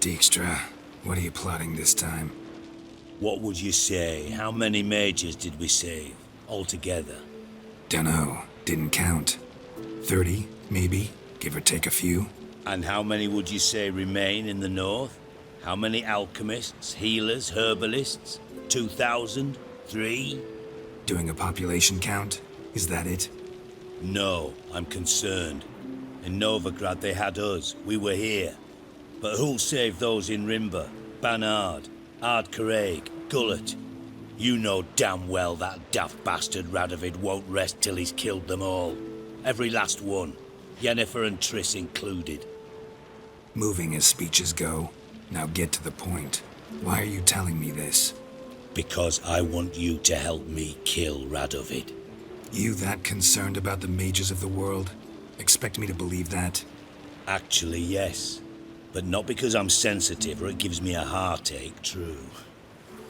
Dijkstra, what are you plotting this time? What would you say? How many mages did we save, altogether? Dunno, didn't count. 30, maybe, give or take a few. And how many would you say remain in the north? How many alchemists, healers, herbalists? 2,000? 3? Doing a population count? Is that it? No, I'm concerned. In Novigrad they had us, we were here. But who'll save those in Rimba? Banard, Ardcaraig, Gullet? You know damn well that daft bastard Radovid won't rest till he's killed them all. Every last one. Yennefer and Triss included. Moving as speeches go. Now get to the point. Why are you telling me this? Because I want you to help me kill Radovid. You that concerned about the mages of the world? Expect me to believe that? Actually, yes. But not because I'm sensitive or it gives me a heartache, true.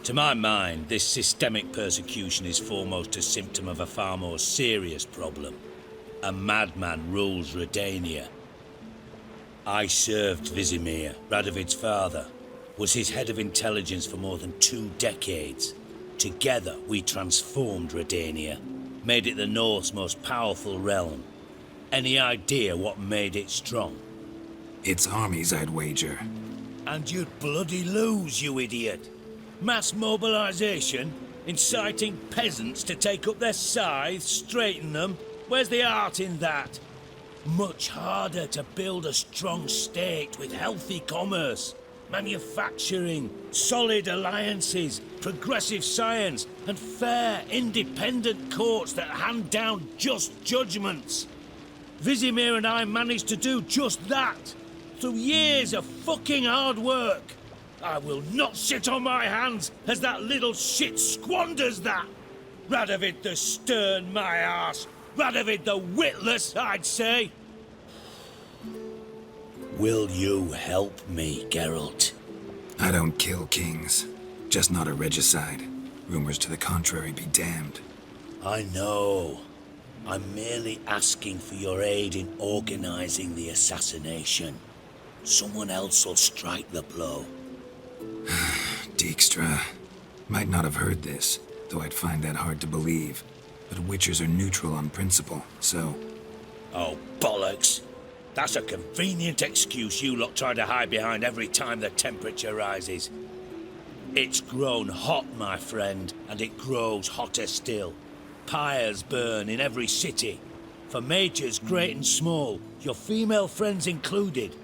To my mind, this systemic persecution is foremost a symptom of a far more serious problem. A madman rules Redania. I served Vizimir, Radovid's father, was his head of intelligence for more than 2 decades. Together, we transformed Redania, made it the North's most powerful realm. Any idea what made it strong? It's armies, I'd wager. And you'd bloody lose, you idiot. Mass mobilization, inciting peasants to take up their scythes, straighten them. Where's the art in that? Much harder to build a strong state with healthy commerce, manufacturing, solid alliances, progressive science, and fair, independent courts that hand down just judgments. Vizimir and I managed to do just that, through years of fucking hard work. I will not sit on my hands as that little shit squanders that. Radovid the stern, my arse. Radovid the witless, I'd say. Will you help me, Geralt? I don't kill kings. Just not a regicide. Rumors to the contrary be damned. I know. I'm merely asking for your aid in organizing the assassination. Someone else will strike the blow. Dijkstra. Might not have heard this, though I'd find that hard to believe. But Witchers are neutral on principle, so... Oh, bollocks. That's a convenient excuse you lot try to hide behind every time the temperature rises. It's grown hot, my friend, and it grows hotter still. Pyres burn in every city. For mages great and small, your female friends included.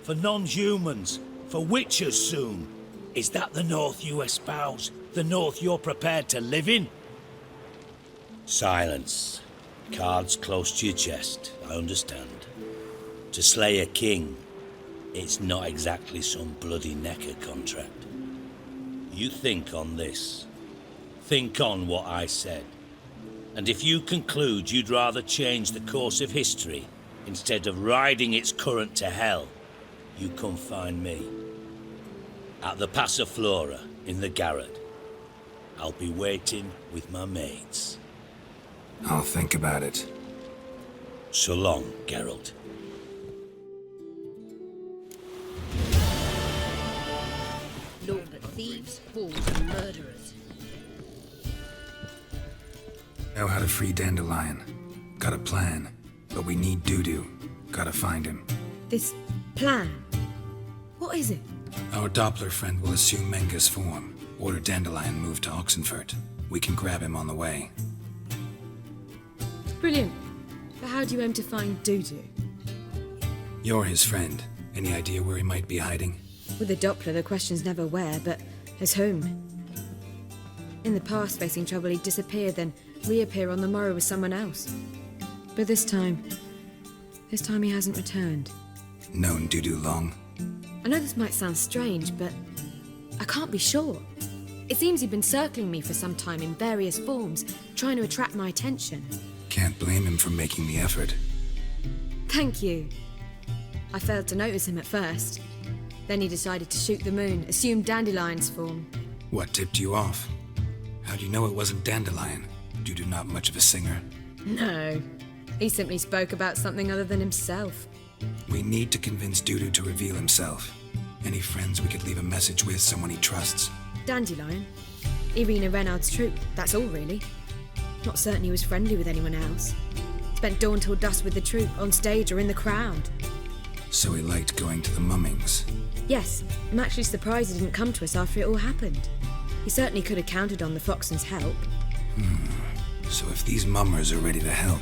For non-humans, for Witchers soon. Is that the North you espouse? The North you're prepared to live in? Silence. Cards close to your chest, I understand. To slay a king, it's not exactly some bloody necker contract. You think on this. Think on what I said. And if you conclude you'd rather change the course of history instead of riding its current to hell, you come find me. At the Passiflora in the Garrett. I'll be waiting with my mates. I'll think about it. So long, Geralt. Naught but thieves, fools, and murderers. Know how to free Dandelion. Got a plan. But we need Dudu. Gotta find him. This plan? What is it? Our Doppler friend will assume Menga's form. Order Dandelion moved to Oxenfurt. We can grab him on the way. Brilliant. But how do you aim to find Dudu? You're his friend. Any idea where he might be hiding? With the Doppler, the question's never where, but as whom. In the past, facing trouble, he'd disappear, then reappear on the morrow with someone else. But this time he hasn't returned. Known Dudu long? I know this might sound strange, but I can't be sure. It seems he'd been circling me for some time in various forms, trying to attract my attention. Can't blame him for making the effort. Thank you. I failed to notice him at first. Then he decided to shoot the moon, assumed Dandelion's form. What tipped you off? How do you know it wasn't Dandelion? Dudu not much of a singer. No. He simply spoke about something other than himself. We need to convince Dudu to reveal himself. Any friends we could leave a message with, someone he trusts? Dandelion. Irina Renard's troupe, that's all really. Not certain he was friendly with anyone else. Spent dawn till dusk with the troupe, on stage or in the crowd. So he liked going to the mummings. Yes, I'm actually surprised he didn't come to us after it all happened. He certainly could have counted on the Foxton's help. So if these mummers are ready to help,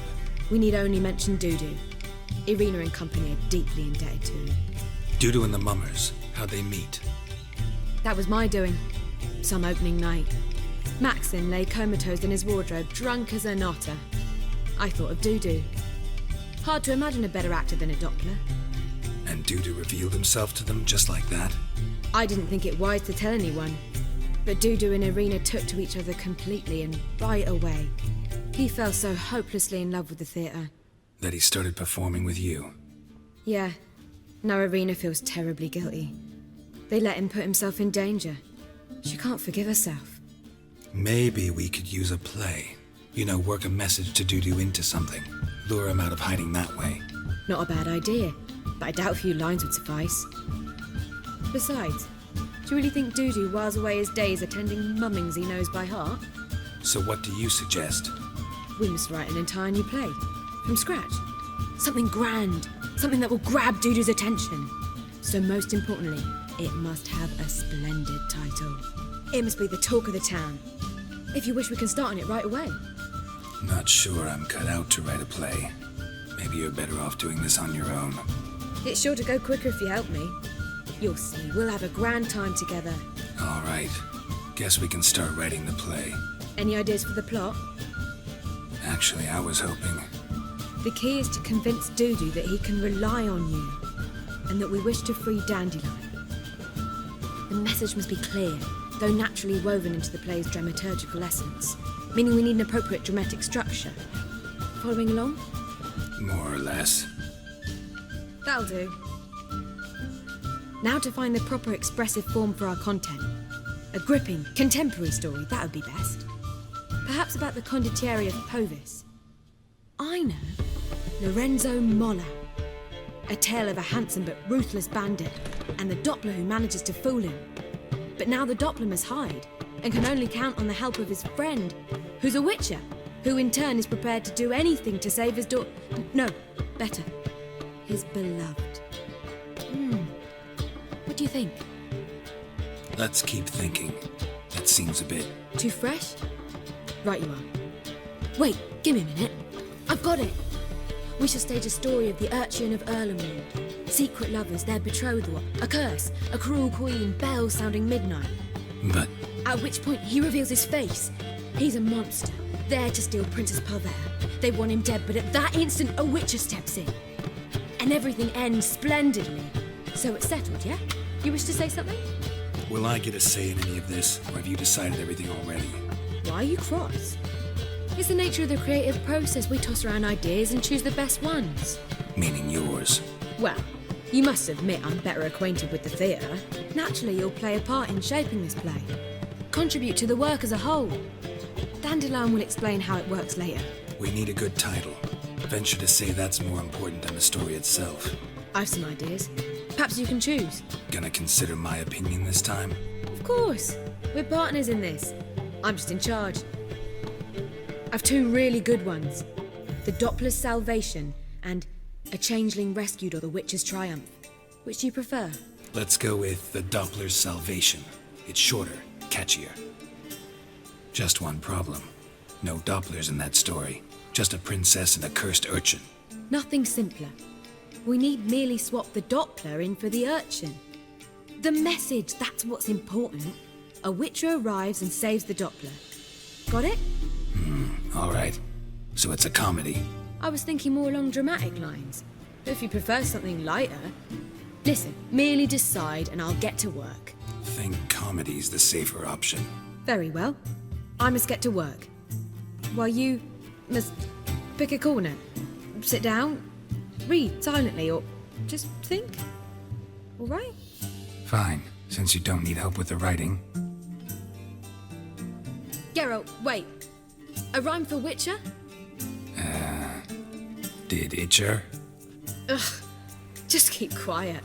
We need only mention Dudu. Irina and company are deeply indebted to him. Dudu and the mummers, how'd they meet? That was my doing. Some opening night. Maxim lay comatose in his wardrobe, drunk as an otter. I thought of Dudu. Hard to imagine a better actor than a Doppler. And Dudu revealed himself to them just like that? I didn't think it wise to tell anyone. But Dudu and Irina took to each other completely and right away. He fell so hopelessly in love with the theatre. That he started performing with you? Yeah. Now Irina feels terribly guilty. They let him put himself in danger. She can't forgive herself. Maybe we could use a play. You know, work a message to Dudu into something. Lure him out of hiding that way. Not a bad idea, but I doubt a few lines would suffice. Besides, do you really think Dudu whiles away his days attending mummings he knows by heart? So what do you suggest? We must write an entire new play. From scratch. Something grand. Something that will grab Dudu's attention. So most importantly, it must have a splendid title. It must be the talk of the town. If you wish, we can start on it right away. Not sure I'm cut out to write a play. Maybe you're better off doing this on your own. It's sure to go quicker if you help me. You'll see, we'll have a grand time together. All right. Guess we can start writing the play. Any ideas for the plot? Actually, I was hoping... The key is to convince Dudu that he can rely on you, and that we wish to free Dandelion. The message must be clear, though naturally woven into the play's dramaturgical essence, meaning we need an appropriate dramatic structure. Following along? More or less. That'll do. Now to find the proper expressive form for our content. A gripping, contemporary story, that would be best. Perhaps about the condottieri of Povis. I know. Lorenzo Molla. A tale of a handsome but ruthless bandit, and the Doppler who manages to fool him. But now the Doppler must hide, and can only count on the help of his friend, who's a witcher, who in turn is prepared to do anything to save his daughter. No, better. His beloved. What do you think? Let's keep thinking. That seems a bit... Too fresh? Right you are. Wait, give me a minute. I've got it. We shall stage a story of the Urchin of Erlenwood. Secret lovers, their betrothal, a curse, a cruel queen, bells sounding midnight. But... At which point he reveals his face. He's a monster, there to steal Princess Pavere. They want him dead, but at that instant a witcher steps in. And everything ends splendidly. So it's settled, yeah? You wish to say something? Will I get a say in any of this, or have you decided everything already? Why are you cross? It's the nature of the creative process. We toss around ideas and choose the best ones. Meaning yours. Well, you must admit I'm better acquainted with the theatre. Naturally, you'll play a part in shaping this play. Contribute to the work as a whole. Dandelion will explain how it works later. We need a good title. Venture to say that's more important than the story itself. I've some ideas. Perhaps you can choose. Gonna consider my opinion this time? Of course. We're partners in this. I'm just in charge. I've two really good ones. The Doppler's Salvation and A Changeling Rescued or The Witcher's Triumph. Which do you prefer? Let's go with The Doppler's Salvation. It's shorter, catchier. Just one problem. No Dopplers in that story. Just a princess and a cursed urchin. Nothing simpler. We need merely swap the Doppler in for the urchin. The message, that's what's important. A witcher arrives and saves the Doppler. Got it? All right. So it's a comedy. I was thinking more along dramatic lines. But if you prefer something lighter... Listen, merely decide and I'll get to work. Think comedy's the safer option. Very well. I must get to work. While you must pick a corner. Sit down, read silently, or just think. All right? Fine, since you don't need help with the writing. Geralt, wait. A rhyme for Witcher? Did Itcher? Ugh, just keep quiet.